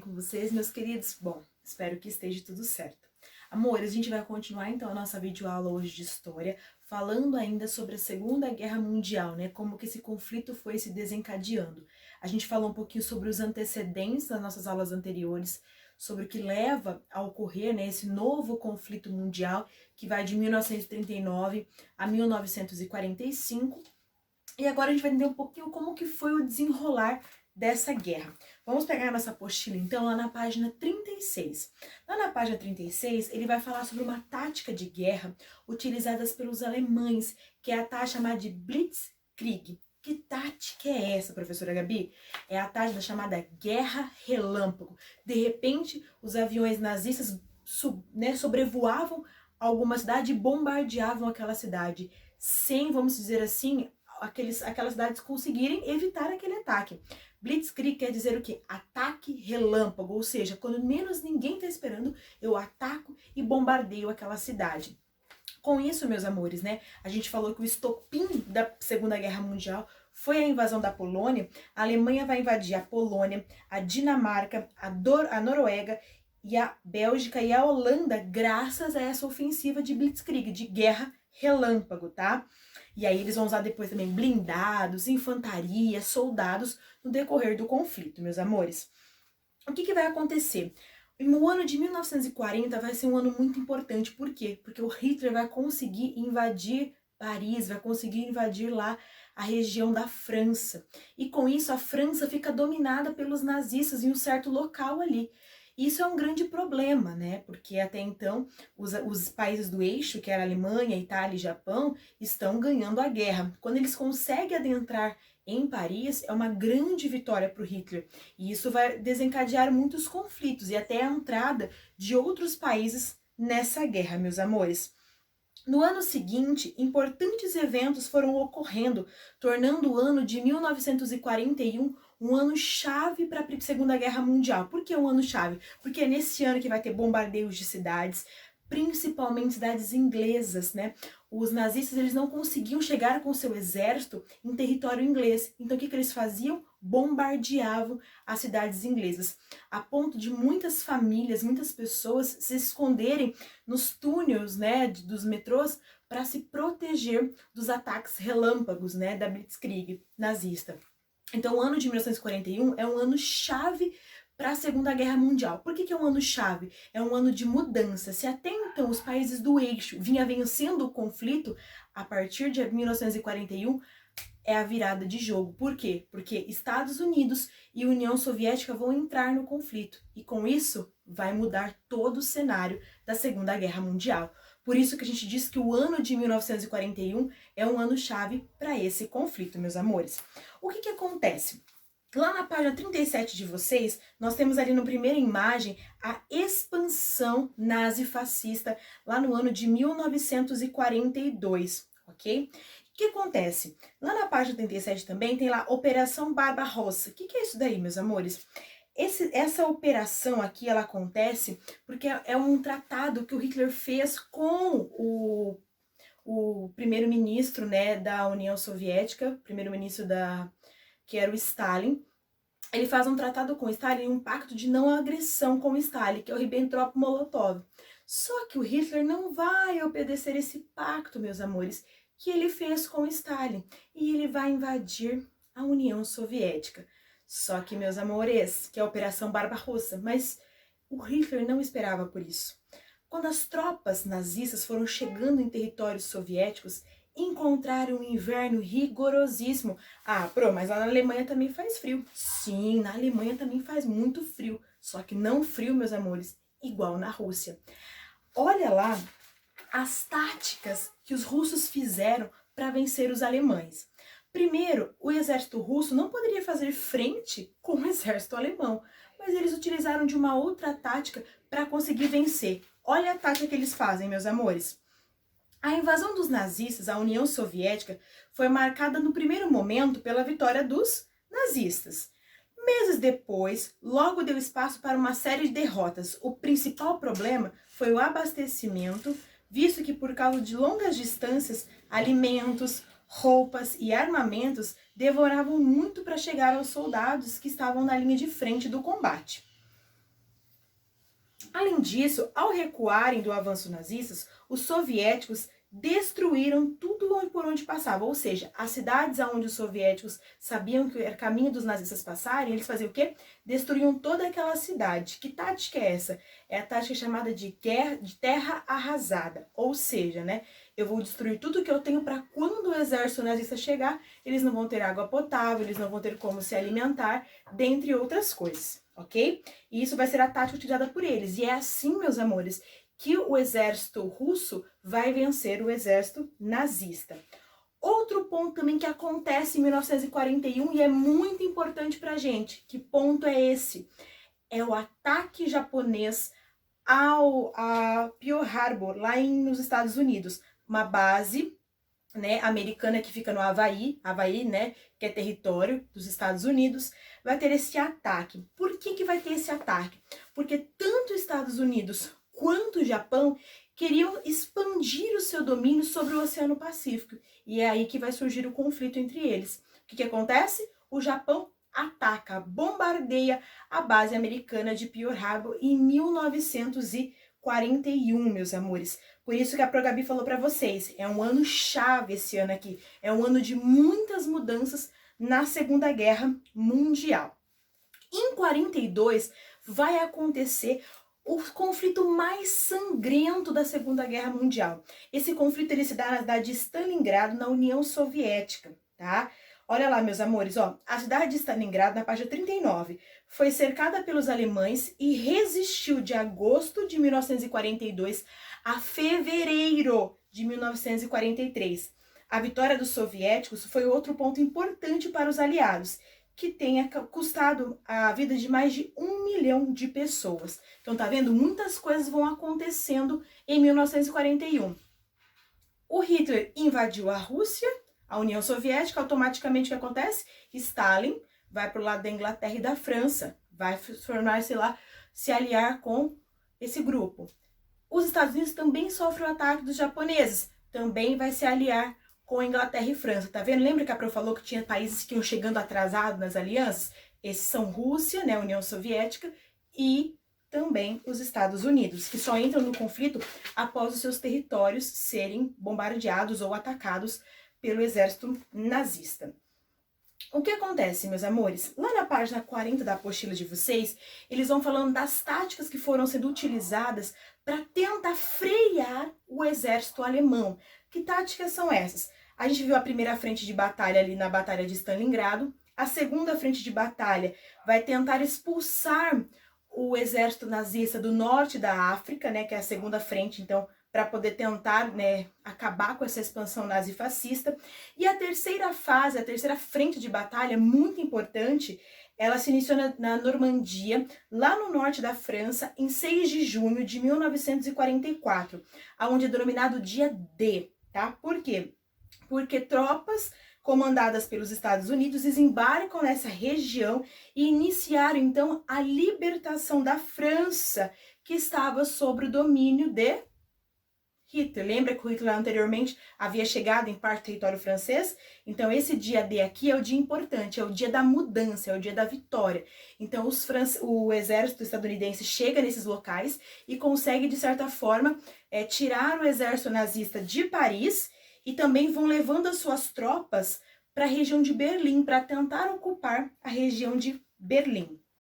com vocês, meus queridos? Bom, espero que esteja tudo certo. Amores, a gente vai continuar então a nossa videoaula hoje de história, falando ainda sobre a Segunda Guerra Mundial, né? Como que esse conflito foi se desencadeando. A gente falou um pouquinho sobre os antecedentes nas nossas aulas anteriores, sobre o que leva a ocorrer, né, esse novo conflito mundial, que vai de 1939 a 1945. E agora a gente vai entender um pouquinho como que foi o desenrolar dessa guerra. Vamos pegar a nossa apostila, então, lá na página 36. Lá na página 36, ele vai falar sobre uma tática de guerra utilizada pelos alemães, que é a tática chamada de Blitzkrieg. Que tática é essa, professora Gabi? É a tática chamada Guerra Relâmpago. De repente, os aviões nazistas sobrevoavam alguma cidade e bombardeavam aquela cidade, sem, vamos dizer assim, aquelas cidades conseguirem evitar aquele ataque. Blitzkrieg quer dizer o quê? Ataque relâmpago, ou seja, quando menos ninguém está esperando, eu ataco e bombardeio aquela cidade. Com isso, meus amores, né, a gente falou que o estopim da Segunda Guerra Mundial foi a invasão da Polônia. A Alemanha vai invadir a Polônia, a Dinamarca, a Noruega e a Bélgica e a Holanda, graças a essa ofensiva de Blitzkrieg, de guerra relâmpago, tá? E aí eles vão usar depois também blindados, infantaria, soldados no decorrer do conflito, meus amores. O que vai acontecer? No ano de 1940 vai ser um ano muito importante. Por quê? Porque o Hitler vai conseguir invadir Paris, vai conseguir invadir lá a região da França. E com isso a França fica dominada pelos nazistas em um certo local ali. Isso é um grande problema, né? Porque até então os países do eixo, que era a Alemanha, Itália e Japão, estão ganhando a guerra. Quando eles conseguem adentrar em Paris, é uma grande vitória para o Hitler. E isso vai desencadear muitos conflitos e até a entrada de outros países nessa guerra, meus amores. No ano seguinte, importantes eventos foram ocorrendo, tornando o ano de 1941 um ano chave para a Segunda Guerra Mundial. Por que um ano chave? Porque é nesse ano que vai ter bombardeios de cidades, principalmente cidades inglesas, né? Os nazistas, eles não conseguiam chegar com seu exército em território inglês. Então o que eles faziam? Bombardeavam as cidades inglesas, a ponto de muitas famílias, muitas pessoas se esconderem nos túneis, né, dos metrôs para se proteger dos ataques relâmpagos, né, da Blitzkrieg nazista. Então o ano de 1941 é um ano chave para a Segunda Guerra Mundial. Por que é um ano chave? É um ano de mudança. Se até então os países do eixo vinham vencendo o conflito, a partir de 1941 é a virada de jogo. Por quê? Porque Estados Unidos e União Soviética vão entrar no conflito. E com isso vai mudar todo o cenário da Segunda Guerra Mundial. Por isso que a gente diz que o ano de 1941 é um ano chave para esse conflito, meus amores. O que acontece? Lá na página 37 de vocês, nós temos ali na primeira imagem a expansão nazi-fascista lá no ano de 1942, ok? O que acontece? Lá na página 37 também tem lá Operação Barbarossa. O que é isso daí, meus amores? Essa operação aqui, ela acontece porque é um tratado que o Hitler fez com o primeiro-ministro, né, da União Soviética, primeiro-ministro que era o Stalin. Ele faz um tratado com o Stalin, um pacto de não agressão com o Stalin, que é o Ribbentrop-Molotov. Só que o Hitler não vai obedecer esse pacto, meus amores, que ele fez com o Stalin, e ele vai invadir a União Soviética. Só que, meus amores, que é a Operação Barbarossa, mas o Hitler não esperava por isso. Quando as tropas nazistas foram chegando em territórios soviéticos, encontraram um inverno rigorosíssimo. Ah, mas lá na Alemanha também faz frio. Sim, na Alemanha também faz muito frio, só que não frio, meus amores, igual na Rússia. Olha lá as táticas que os russos fizeram para vencer os alemães. Primeiro, o exército russo não poderia fazer frente com o exército alemão, mas eles utilizaram de uma outra tática para conseguir vencer. Olha a tática que eles fazem, meus amores. A invasão dos nazistas à União Soviética foi marcada no primeiro momento pela vitória dos nazistas. Meses depois, logo deu espaço para uma série de derrotas. O principal problema foi o abastecimento, visto que por causa de longas distâncias, alimentos, roupas e armamentos demoravam muito para chegar aos soldados que estavam na linha de frente do combate. Além disso, ao recuarem do avanço nazistas, os soviéticos destruíram tudo por onde passavam, ou seja, as cidades onde os soviéticos sabiam que era caminho dos nazistas passarem, eles faziam o quê? Destruíam toda aquela cidade. Que tática é essa? É a tática chamada de terra arrasada, ou seja, né, eu vou destruir tudo que eu tenho para quando o exército nazista chegar, eles não vão ter água potável, eles não vão ter como se alimentar, dentre outras coisas, ok? E isso vai ser a tática utilizada por eles. E é assim, meus amores, que o exército russo vai vencer o exército nazista. Outro ponto também que acontece em 1941 e é muito importante pra gente, que ponto é esse? É o ataque japonês a Pearl Harbor, lá nos Estados Unidos, uma base, né, americana que fica no Havaí, né, que é território dos Estados Unidos, vai ter esse ataque. Por que vai ter esse ataque? Porque tanto os Estados Unidos quanto o Japão queriam expandir o seu domínio sobre o Oceano Pacífico. E é aí que vai surgir o conflito entre eles. O que acontece? O Japão ataca, bombardeia a base americana de Pearl Harbor em 1941, meus amores. Por isso que a ProGabi falou para vocês, é um ano chave esse ano aqui, é um ano de muitas mudanças na Segunda Guerra Mundial. Em 42 vai acontecer o conflito mais sangrento da Segunda Guerra Mundial. Esse conflito ele se dá na cidade de Stalingrado, na União Soviética, tá? Olha lá, meus amores, ó, a cidade de Stalingrado, na página 39, foi cercada pelos alemães e resistiu de agosto de 1942 a fevereiro de 1943. A vitória dos soviéticos foi outro ponto importante para os aliados, que tenha custado a vida de mais de 1 milhão de pessoas. Então, tá vendo? Muitas coisas vão acontecendo em 1941. O Hitler invadiu a Rússia, a União Soviética, automaticamente o que acontece? Stalin vai para o lado da Inglaterra e da França, vai formar-se lá, se aliar com esse grupo. Os Estados Unidos também sofrem o ataque dos japoneses, também vai se aliar com a Inglaterra e França, tá vendo? Lembra que a Pro falou que tinha países que iam chegando atrasados nas alianças? Esses são Rússia, né, União Soviética, e também os Estados Unidos, que só entram no conflito após os seus territórios serem bombardeados ou atacados pelo exército nazista. O que acontece, meus amores? Lá na página 40 da apostila de vocês, eles vão falando das táticas que foram sendo utilizadas para tentar frear o exército alemão. Que táticas são essas? A gente viu a primeira frente de batalha ali na Batalha de Stalingrado. A segunda frente de batalha vai tentar expulsar o exército nazista do norte da África, né, que é a segunda frente, então, para poder tentar, né, acabar com essa expansão nazifascista. E a terceira fase, a terceira frente de batalha, muito importante, ela se iniciou na Normandia, lá no norte da França, em 6 de junho de 1944, onde é denominado Dia D, tá? Por quê? Porque tropas comandadas pelos Estados Unidos desembarcam nessa região e iniciaram, então, a libertação da França, que estava sob o domínio de Hitler. Lembra que o Hitler anteriormente havia chegado em parte do território francês? Então esse dia D aqui é o dia importante, é o dia da mudança, é o dia da vitória. Então o exército estadunidense chega nesses locais e consegue, de certa forma, tirar o exército nazista de Paris e também vão levando as suas tropas para a região de Berlim, para tentar ocupar a região de Berlim.